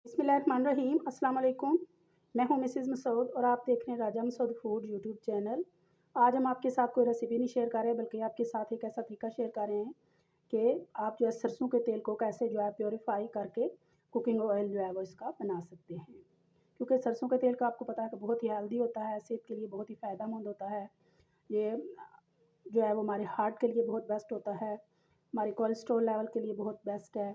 बिस्मिल्लाहिर्रहमानिर्रहीम। अस्सलाम वालेकुम। मैं हूं मिसेज़ मसूद और आप देख रहे हैं राजा मसूद फूड यूट्यूब चैनल। आज हम आपके साथ कोई रेसिपी नहीं शेयर कर रहे बल्कि आपके साथ एक ऐसा तरीका शेयर कर रहे हैं कि आप जो है सरसों के तेल को कैसे जो है प्योरीफाई करके कुकिंग ऑयल जो है वो इसका बना सकते हैं। क्योंकि सरसों के तेल का आपको पता है कि बहुत ही हेल्दी होता है, सेहत के लिए बहुत ही फ़ायदेमंद होता है। ये जो है वो हमारे हार्ट के लिए बहुत बेस्ट होता है, हमारे कोलेस्ट्रॉल लेवल के लिए बहुत बेस्ट है।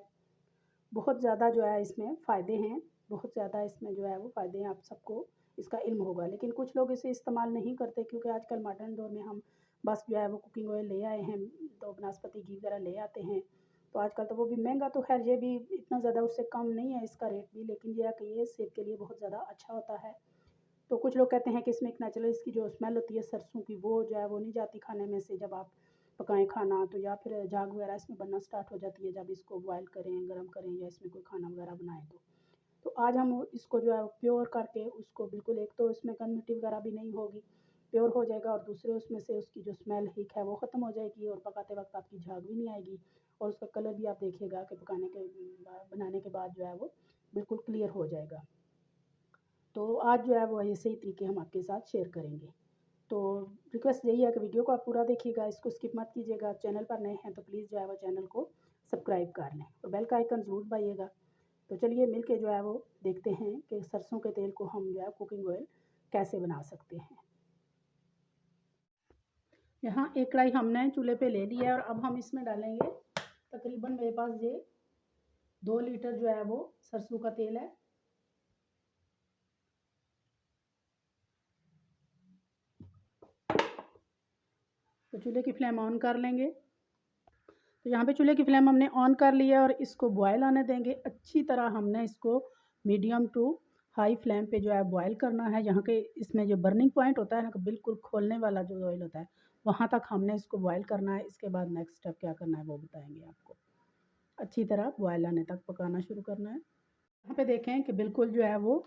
बहुत ज़्यादा जो है इसमें फ़ायदे हैं, बहुत ज़्यादा इसमें जो है वो फ़ायदे हैं, आप सबको इसका इल्म होगा। लेकिन कुछ लोग इसे इस्तेमाल नहीं करते क्योंकि आजकल मॉडर्न दौर में हम बस जो है वो कुकिंग ऑयल ले आए हैं, तो बनास्पति घी वगैरह ले आते हैं। तो आजकल तो वो भी महंगा, तो खैर ये भी इतना ज़्यादा उससे कम नहीं है इसका रेट भी, लेकिन ये है कि ये सेहत के लिए बहुत ज़्यादा अच्छा होता है। तो कुछ लोग कहते हैं कि इसमें एक नेचुरल इसकी जो स्मेल होती है सरसों की, वो जो है वो नहीं जाती खाने में से जब आप पकाएं खाना, तो या फिर झाग वगैरह इसमें बनना स्टार्ट हो जाती है जब इसको बॉयल करें, गर्म करें या इसमें कोई खाना वगैरह बनाएं। तो आज हम इसको जो है प्योर करके उसको बिल्कुल, एक तो इसमें कन्मिटी वगैरह भी नहीं होगी, प्योर हो जाएगा, और दूसरे उसमें से उसकी जो स्मेल हिक है वो ख़त्म हो जाएगी और पकाते वक्त आपकी झाग भी नहीं आएगी, और उसका कलर भी आप देखिएगा कि बनाने के बाद जो है वो बिल्कुल क्लियर हो जाएगा। तो आज जो है वो ऐसे ही तरीके हम आपके साथ शेयर करेंगे। तो रिक्वेस्ट यही है कि वीडियो को आप पूरा देखिएगा, इसको स्किप मत कीजिएगा। चैनल पर नए हैं तो प्लीज़ जो है वो चैनल को सब्सक्राइब कर लें और बेल का आइकन ज़रूर दबाइएगा। तो चलिए मिल के जो है वो देखते हैं कि सरसों के तेल को हम जो है कुकिंग ऑयल कैसे बना सकते हैं। यहाँ एक कढ़ाई हमने चूल्हे पे ले लिया है और अब हम इसमें डालेंगे तकरीबन, मेरे पास ये 2 लीटर जो है वो सरसों का तेल है। तो चूल्हे की फ्लेम ऑन कर लेंगे। तो यहाँ पे चूल्हे की फ्लेम हमने ऑन कर लिया और इसको बॉयल आने देंगे अच्छी तरह। हमने इसको मीडियम टू हाई फ्लेम पे जो है बॉयल करना है। यहाँ के इसमें जो बर्निंग पॉइंट होता है ना, बिल्कुल खोलने वाला जो ऑयल होता है, वहाँ तक हमने इसको बॉयल करना है। इसके बाद नेक्स्ट स्टेप क्या करना है वो बताएंगे आपको। अच्छी तरह बॉयल आने तक पकाना शुरू करना है। यहाँ पे देखें कि बिल्कुल जो है वो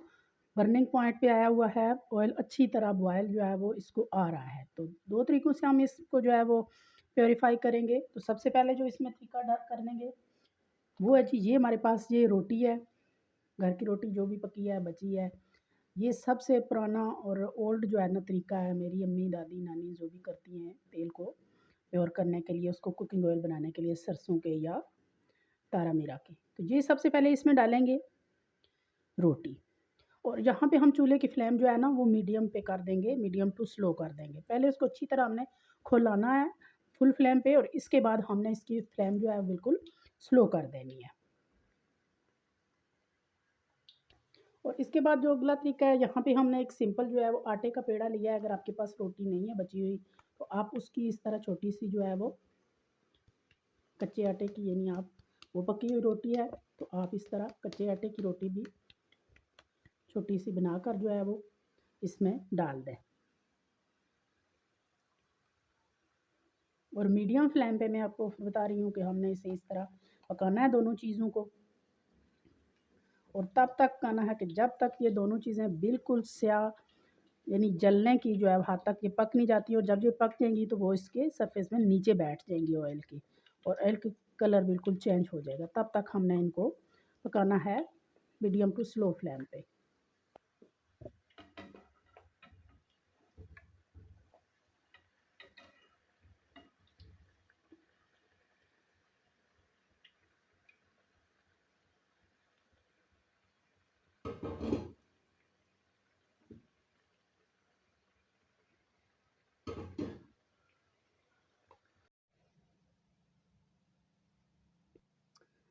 बर्निंग पॉइंट पे आया हुआ है, ऑयल अच्छी तरह बॉयल जो है वो इसको आ रहा है। तो 2 तरीकों से हम इसको जो है वो प्योरीफाई करेंगे। तो सबसे पहले जो इसमें तरीका कर लेंगे वो है जी, ये हमारे पास ये रोटी है, घर की रोटी जो भी पकी है बची है। ये सबसे पुराना और ओल्ड जो है ना तरीका है, मेरी अम्मी दादी नानी जो भी करती हैं तेल को प्योर करने के लिए, उसको कुकिंग ऑयल बनाने के लिए, सरसों के या तारा मीरा के। तो ये सबसे पहले इसमें डालेंगे रोटी, और यहाँ पे हम चूल्हे की फ्लेम जो है ना वो मीडियम पे कर देंगे, मीडियम टू स्लो कर देंगे। पहले उसको अच्छी तरह हमने खुलाना है फुल फ्लेम पे, और इसके बाद हमने इसकी फ्लेम जो है बिल्कुल स्लो कर देनी है। और इसके बाद जो अगला तरीका है, यहाँ पे हमने एक सिंपल जो है वो आटे का पेड़ा लिया है। अगर आपके पास रोटी नहीं है बची हुई, तो आप उसकी इस तरह छोटी सी जो है वो कच्चे आटे की, यानी आप वो पकी हुई रोटी है तो आप इस तरह कच्चे आटे की रोटी भी छोटी सी बनाकर जो है वो इसमें डाल दें। और मीडियम फ्लेम पे मैं आपको बता रही हूँ कि हमने इसे इस तरह पकाना है दोनों चीज़ों को, और तब तक पकाना है कि जब तक ये दोनों चीज़ें बिल्कुल स्याह, यानी जलने की जो है हाथ तक ये पक नहीं जाती। और जब ये पक जाएंगी तो वो इसके सरफेस में नीचे बैठ जाएंगी ऑयल की, और ऑयल की कलर बिल्कुल चेंज हो जाएगा। तब तक हमने इनको पकाना है मीडियम टू स्लो फ्लेम पे।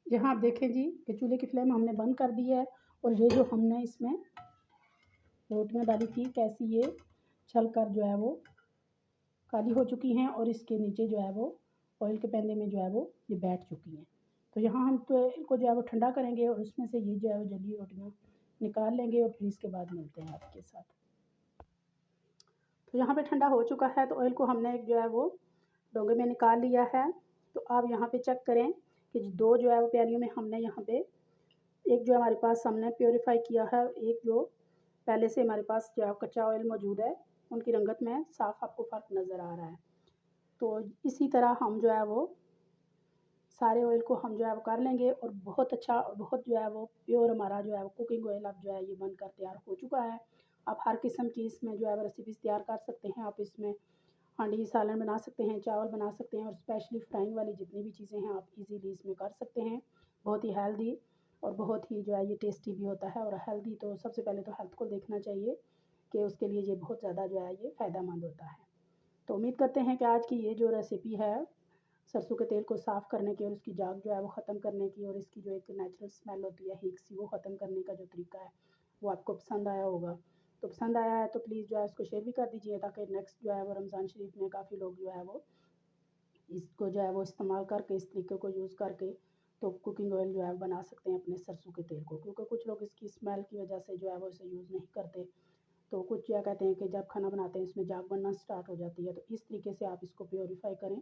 यहाँ आप देखें जी कि चूल्हे की फ्लेम हमने बंद कर दी है, और ये जो हमने इसमें रोटियां डाली थी कैसी ये छल कर जो है वो काली हो चुकी हैं, और इसके नीचे जो है वो ऑयल के पैंदे में जो है वो ये बैठ चुकी हैं। तो यहाँ हम तो इनको जो है वो ठंडा करेंगे और उसमें से ये जो है वो जली रोटियाँ निकाल लेंगे, और फिर इसके बाद मिलते हैं आपके साथ। तो यहाँ पे ठंडा हो चुका है, तो ऑयल को हमने एक जो है वो डोंगे में निकाल लिया है। तो आप यहाँ पे चेक करें कि दो जो है वो प्यालियों में हमने यहाँ पे, एक जो हमारे पास हमने प्योरीफाई किया है, एक जो पहले से हमारे पास जो कच्चा ऑयल मौजूद है, उनकी रंगत में साफ आपको फ़र्क नज़र आ रहा है। तो इसी तरह हम जो है वो सारे ऑयल को हम जो है वो कर लेंगे और बहुत अच्छा और बहुत जो है वो प्योर हमारा जो है वो कुकिंग ऑयल अब जो है ये बनकर तैयार हो चुका है। आप हर किस्म की इसमें जो है वो रेसिपीज़ तैयार कर सकते हैं। आप इसमें हांडी सालन बना सकते हैं, चावल बना सकते हैं और स्पेशली फ्राइंग वाली जितनी भी चीज़ें हैं आप इजीली इसमें कर सकते हैं। बहुत ही हेल्दी और बहुत ही जो है ये टेस्टी भी होता है। और हेल्दी तो सबसे पहले तो हेल्थ को देखना चाहिए कि उसके लिए ये बहुत ज़्यादा जो है ये फ़ायदेमंद होता है। तो उम्मीद करते हैं कि आज की ये जो रेसिपी है सरसों के तेल को साफ़ करने की और उसकी जाग जो है वो ख़त्म करने की और इसकी जो एक नेचुरल स्मेल होती है हीक सी, वो ख़त्म करने का जो तरीका है वो आपको पसंद आया होगा। तो पसंद आया है तो प्लीज़ जो है उसको शेयर भी कर दीजिए, ताकि नेक्स्ट जो है वो रमज़ान शरीफ में काफ़ी लोग जो है वो इसको जो है वो इस्तेमाल करके, इस तरीके को यूज़ करके तो कुकिंग ऑयल जो है बना सकते हैं अपने सरसों के तेल को। क्योंकि कुछ लोग इसकी स्मेल की वजह से जो है वो इसे यूज़ नहीं करते। तो कुछ क्या कहते हैं कि जब खाना बनाते हैं इसमें जाग बनना स्टार्ट हो जाती है। तो इस तरीके से आप इसको प्योरीफाई करें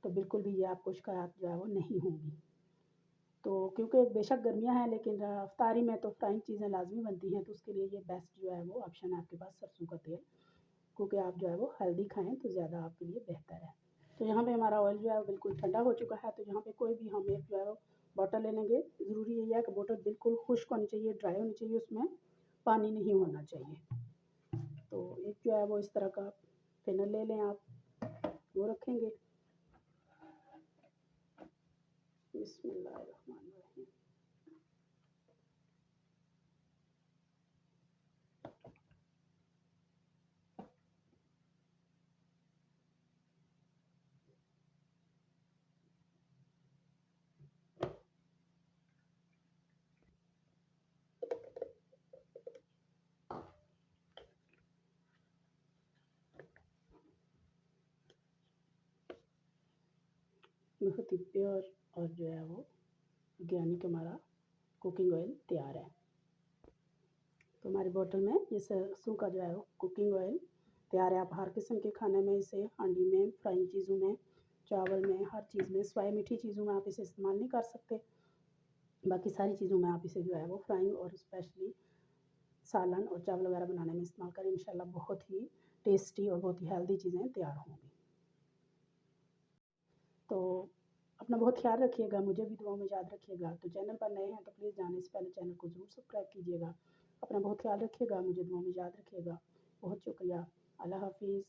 तो बिल्कुल भी ये आपको शिकायत जो है वो नहीं होंगी। तो क्योंकि बेशक गर्मियाँ हैं लेकिन अफ्तारी में तो फ्राइंग चीज़ें लाजमी बनती हैं, तो उसके लिए ये बेस्ट जो है वो ऑप्शन है आपके पास सरसों का तेल। क्योंकि आप जो है वो हेल्दी खाएँ तो ज़्यादा आपके लिए बेहतर है। तो यहाँ पे हमारा ऑयल जो है बिल्कुल ठंडा हो चुका है। तो यहाँ पे कोई भी हम एक जो है वो बॉटल ले लेंगे। ज़रूरी यही है कि बॉटल बिल्कुल खुश्क होनी चाहिए, ड्राई होनी चाहिए, उसमें पानी नहीं होना चाहिए। तो एक जो है वो इस तरह का थिनर ले लें आप, वो रखेंगे। बिस्मिल्लाहिर्रहमानिर्रहीम। बहुत ही प्योर और जो है वो ऑर्गेनिक हमारा कुकिंग ऑयल तैयार है। तो हमारी बोतल में ये सरसों का जो है वो कुकिंग ऑयल तैयार है। आप हर किस्म के खाने में इसे हांडी में, फ्राइंग चीज़ों में, चावल में, हर चीज़ में, सिवाय मीठी चीज़ों में आप इसे इस्तेमाल नहीं कर सकते। बाकी सारी चीज़ों में आप इसे जो है वो फ्राइंग और स्पेशली सालन और चावल वगैरह बनाने में इस्तेमाल करें। इंशाल्लाह बहुत ही टेस्टी और बहुत ही हेल्दी चीज़ें तैयार होंगी। तो अपना बहुत ख्याल रखिएगा, मुझे भी दुआ में याद रखिएगा। तो चैनल पर नए हैं तो प्लीज़ जाने से पहले चैनल को ज़रूर सब्सक्राइब कीजिएगा। अपना बहुत ख्याल रखिएगा, मुझे दुआ में याद रखिएगा। बहुत शुक्रिया। अल्लाह हाफ़िज़।